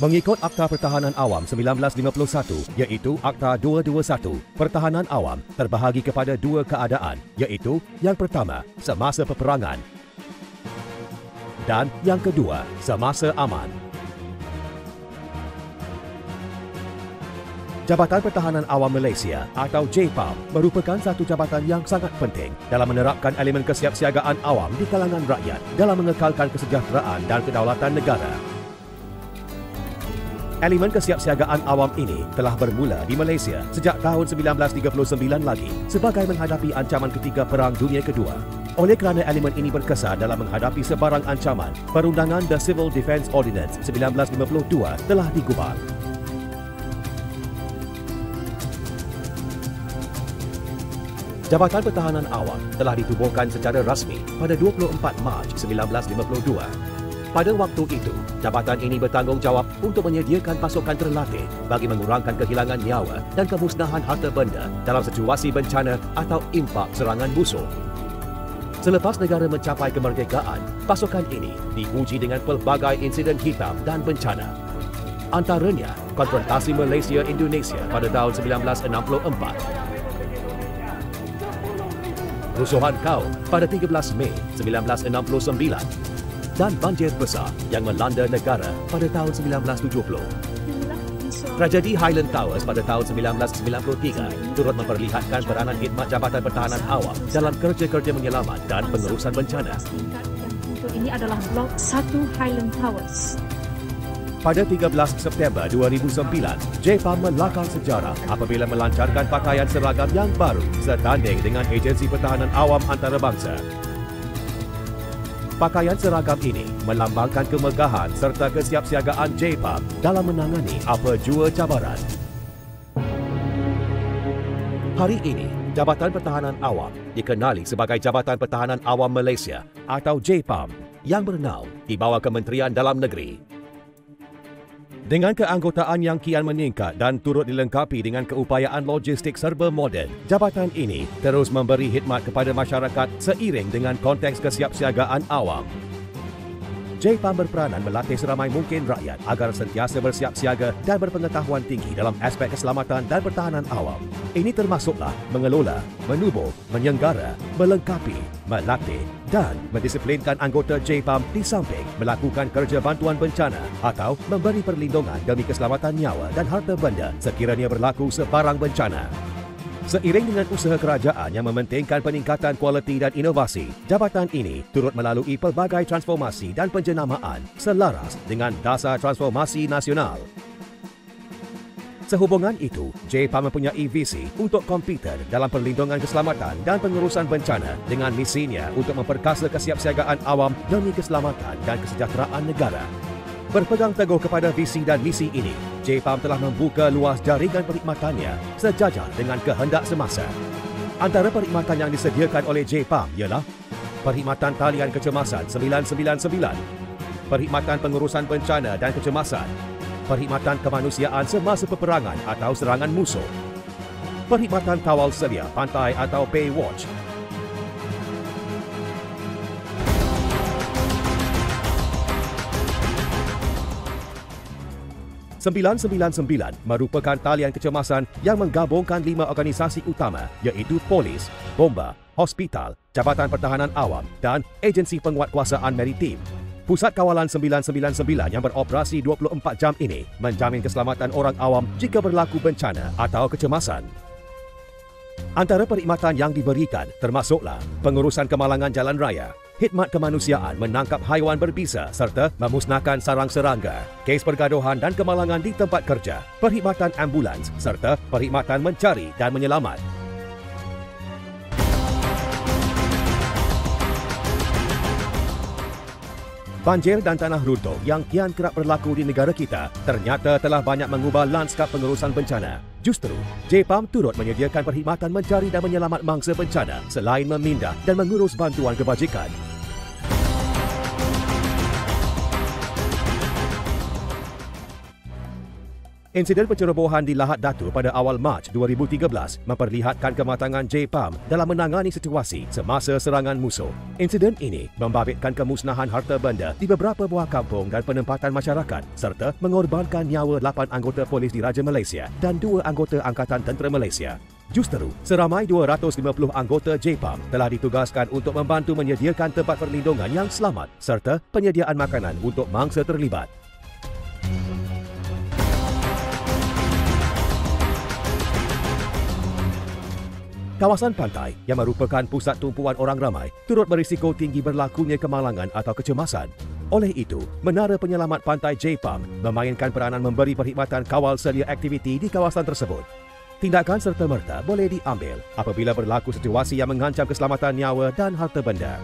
Mengikut Akta Pertahanan Awam 1951 iaitu Akta 221, pertahanan awam terbahagi kepada dua keadaan iaitu yang pertama semasa peperangan dan yang kedua semasa aman. Jabatan Pertahanan Awam Malaysia atau JPAM merupakan satu jabatan yang sangat penting dalam menerapkan elemen kesiapsiagaan awam di kalangan rakyat dalam mengekalkan kesejahteraan dan kedaulatan negara. Elemen kesiapsiagaan awam ini telah bermula di Malaysia sejak tahun 1939 lagi sebagai menghadapi ancaman ketika Perang Dunia Kedua. Oleh kerana elemen ini berkesan dalam menghadapi sebarang ancaman, perundangan The Civil Defence Ordinance 1952 telah digubal. Jabatan Pertahanan Awam telah ditubuhkan secara rasmi pada 24 Mac 1952. Pada waktu itu, jabatan ini bertanggungjawab untuk menyediakan pasukan terlatih bagi mengurangkan kehilangan nyawa dan kemusnahan harta benda dalam situasi bencana atau impak serangan musuh. Selepas negara mencapai kemerdekaan, pasukan ini diuji dengan pelbagai insiden hitam dan bencana. Antaranya, konfrontasi Malaysia-Indonesia pada tahun 1964, rusuhan kaum pada 13 Mei 1969 dan banjir besar yang melanda negara pada tahun 1970. Tragedi Highland Towers pada tahun 1993 turut memperlihatkan peranan khidmat Jabatan Pertahanan Awam dalam kerja-kerja menyelamat dan pengurusan bencana. Ini adalah Blok 1 Highland Towers. Pada 13 September 2009, JPAM melakar sejarah apabila melancarkan pakaian seragam yang baru setanding dengan Agensi Pertahanan Awam Antarabangsa. Pakaian seragam ini melambangkan kemegahan serta kesiapsiagaan JPAM dalam menangani apa jua cabaran. Hari ini, Jabatan Pertahanan Awam dikenali sebagai Jabatan Pertahanan Awam Malaysia atau JPAM yang bernaung di bawah Kementerian Dalam Negeri. Dengan keanggotaan yang kian meningkat dan turut dilengkapi dengan keupayaan logistik serba moden, jabatan ini terus memberi khidmat kepada masyarakat seiring dengan konteks kesiapsiagaan awam. JPAM berperanan melatih seramai mungkin rakyat agar sentiasa bersiap siaga dan berpengetahuan tinggi dalam aspek keselamatan dan pertahanan awam. Ini termasuklah mengelola, menubuh, menyenggara, melengkapi, melatih dan mendisiplinkan anggota JPAM di samping melakukan kerja bantuan bencana atau memberi perlindungan demi keselamatan nyawa dan harta benda sekiranya berlaku sebarang bencana. Seiring dengan usaha kerajaan yang mementingkan peningkatan kualiti dan inovasi, jabatan ini turut melalui pelbagai transformasi dan penjenamaan selaras dengan Dasar Transformasi Nasional. Sehubungan itu, JPAM mempunyai visi untuk komputer dalam perlindungan keselamatan dan pengurusan bencana dengan misinya untuk memperkasa kesiapsiagaan awam demi keselamatan dan kesejahteraan negara. Berpegang teguh kepada visi dan misi ini, JPAM telah membuka luas jaringan perkhidmatannya sejajar dengan kehendak semasa. Antara perkhidmatan yang disediakan oleh JPAM ialah Perkhidmatan Talian Kecemasan 999, Perkhidmatan Pengurusan Bencana dan Kecemasan, Perkhidmatan Kemanusiaan Semasa Peperangan atau Serangan Musuh, Perkhidmatan Kawal Selia Pantai atau Baywatch, 999 merupakan talian kecemasan yang menggabungkan 5 organisasi utama iaitu polis, bomba, hospital, Jabatan Pertahanan Awam dan Agensi Penguatkuasaan Maritim. Pusat Kawalan 999 yang beroperasi 24 jam ini menjamin keselamatan orang awam jika berlaku bencana atau kecemasan. Antara perkhidmatan yang diberikan termasuklah pengurusan kemalangan jalan raya, khidmat kemanusiaan menangkap haiwan berbisa serta memusnahkan sarang serangga, kes pergaduhan dan kemalangan di tempat kerja, perkhidmatan ambulans serta perkhidmatan mencari dan menyelamat. Banjir dan tanah runtuh yang kian kerap berlaku di negara kita ternyata telah banyak mengubah lanskap pengurusan bencana. Justru, JPAM turut menyediakan perkhidmatan mencari dan menyelamat mangsa bencana selain memindah dan mengurus bantuan kebajikan. Insiden pencerobohan di Lahad Datu pada awal Mac 2013 memperlihatkan kematangan JPAM dalam menangani situasi semasa serangan musuh. Insiden ini membabitkan kemusnahan harta benda di beberapa buah kampung dan penempatan masyarakat serta mengorbankan nyawa 8 anggota polis diraja Malaysia dan 2 anggota Angkatan Tentera Malaysia. Justeru, seramai 250 anggota JPAM telah ditugaskan untuk membantu menyediakan tempat perlindungan yang selamat serta penyediaan makanan untuk mangsa terlibat. Kawasan pantai yang merupakan pusat tumpuan orang ramai turut berisiko tinggi berlakunya kemalangan atau kecemasan. Oleh itu, Menara Penyelamat Pantai JPAM memainkan peranan memberi perkhidmatan kawal selia aktiviti di kawasan tersebut. Tindakan serta-merta boleh diambil apabila berlaku situasi yang mengancam keselamatan nyawa dan harta benda.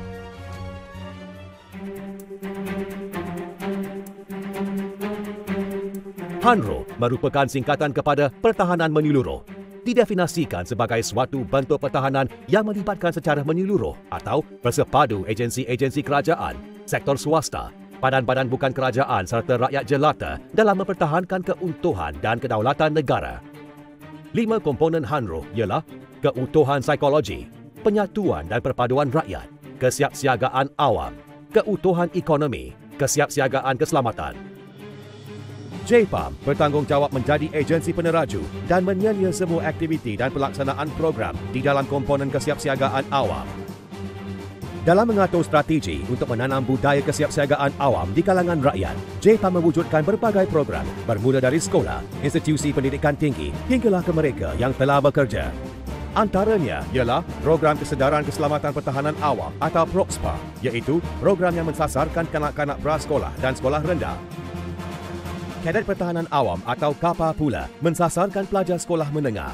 HANRO merupakan singkatan kepada Pertahanan Menyeluruh. Didefinisikan sebagai suatu bentuk pertahanan yang melibatkan secara menyeluruh atau bersepadu agensi-agensi kerajaan, sektor swasta, badan-badan bukan kerajaan serta rakyat jelata dalam mempertahankan keutuhan dan kedaulatan negara. 5 komponen HANRO ialah keutuhan psikologi, penyatuan dan perpaduan rakyat, kesiapsiagaan awam, keutuhan ekonomi, kesiapsiagaan keselamatan. JPAM bertanggungjawab menjadi agensi peneraju dan menyelia semua aktiviti dan pelaksanaan program di dalam komponen kesiapsiagaan awam. Dalam mengatur strategi untuk menanam budaya kesiapsiagaan awam di kalangan rakyat, JPAM mewujudkan berbagai program bermula dari sekolah, institusi pendidikan tinggi hinggalah ke mereka yang telah bekerja. Antaranya ialah program kesedaran keselamatan pertahanan awam atau PROKSPA, iaitu program yang mensasarkan kanak-kanak prasekolah dan sekolah rendah. Kadet Pertahanan Awam atau KAPA pula mensasarkan pelajar sekolah menengah.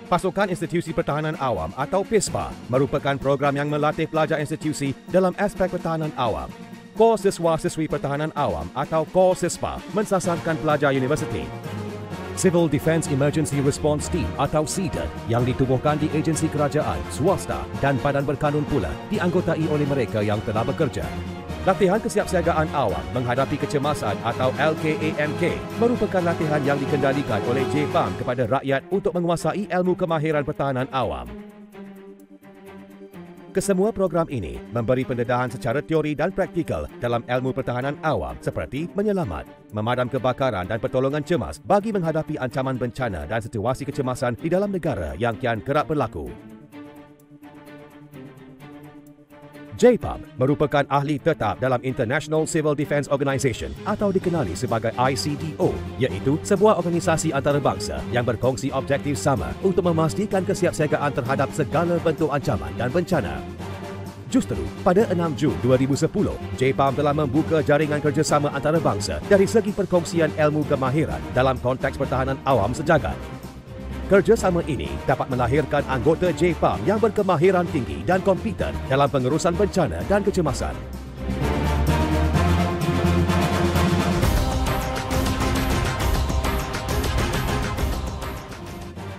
Pasukan Institusi Pertahanan Awam atau PISPA merupakan program yang melatih pelajar institusi dalam aspek pertahanan awam. Kor Siswa-Siswi Pertahanan Awam atau Kor SISPA mensasarkan pelajar universiti. Civil Defence Emergency Response Team atau CDET yang ditubuhkan di agensi kerajaan, swasta dan badan berkanun pula dianggotai oleh mereka yang telah bekerja. Latihan kesiapsiagaan awam menghadapi kecemasan atau LKAMK merupakan latihan yang dikendalikan oleh JPAM kepada rakyat untuk menguasai ilmu kemahiran pertahanan awam. Kesemua program ini memberi pendedahan secara teori dan praktikal dalam ilmu pertahanan awam seperti menyelamat, memadam kebakaran dan pertolongan cemas bagi menghadapi ancaman bencana dan situasi kecemasan di dalam negara yang kian kerap berlaku. JPAM merupakan ahli tetap dalam International Civil Defence Organisation atau dikenali sebagai ICDO, iaitu sebuah organisasi antarabangsa yang berkongsi objektif sama untuk memastikan kesiapsiagaan terhadap segala bentuk ancaman dan bencana. Justeru, pada 6 Jun 2010, JPAM telah membuka jaringan kerjasama antarabangsa dari segi perkongsian ilmu kemahiran dalam konteks pertahanan awam sejagat. Kerjasama ini dapat melahirkan anggota JPAM yang berkemahiran tinggi dan kompeten dalam pengurusan bencana dan kecemasan.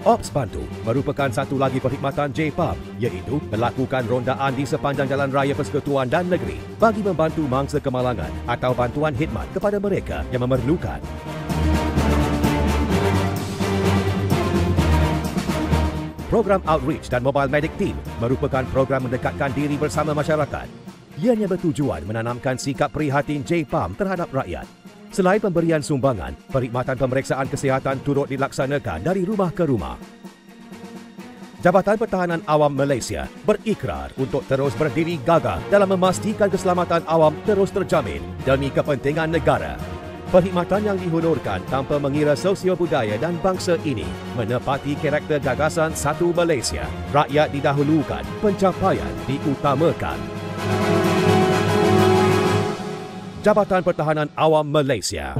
Ops Bantu merupakan satu lagi perkhidmatan JPAM, iaitu melakukan rondaan di sepanjang jalan raya persekutuan dan negeri bagi membantu mangsa kemalangan atau bantuan khidmat kepada mereka yang memerlukan. Program Outreach dan Mobile Medic Team merupakan program mendekatkan diri bersama masyarakat. Ianya bertujuan menanamkan sikap prihatin JPAM terhadap rakyat. Selain pemberian sumbangan, perkhidmatan pemeriksaan kesihatan turut dilaksanakan dari rumah ke rumah. Jabatan Pertahanan Awam Malaysia berikrar untuk terus berdiri gagah dalam memastikan keselamatan awam terus terjamin demi kepentingan negara. Perkhidmatan yang dihonorkan tanpa mengira sosio-budaya dan bangsa ini menepati karakter gagasan satu Malaysia. Rakyat didahulukan, pencapaian diutamakan. Jabatan Pertahanan Awam Malaysia.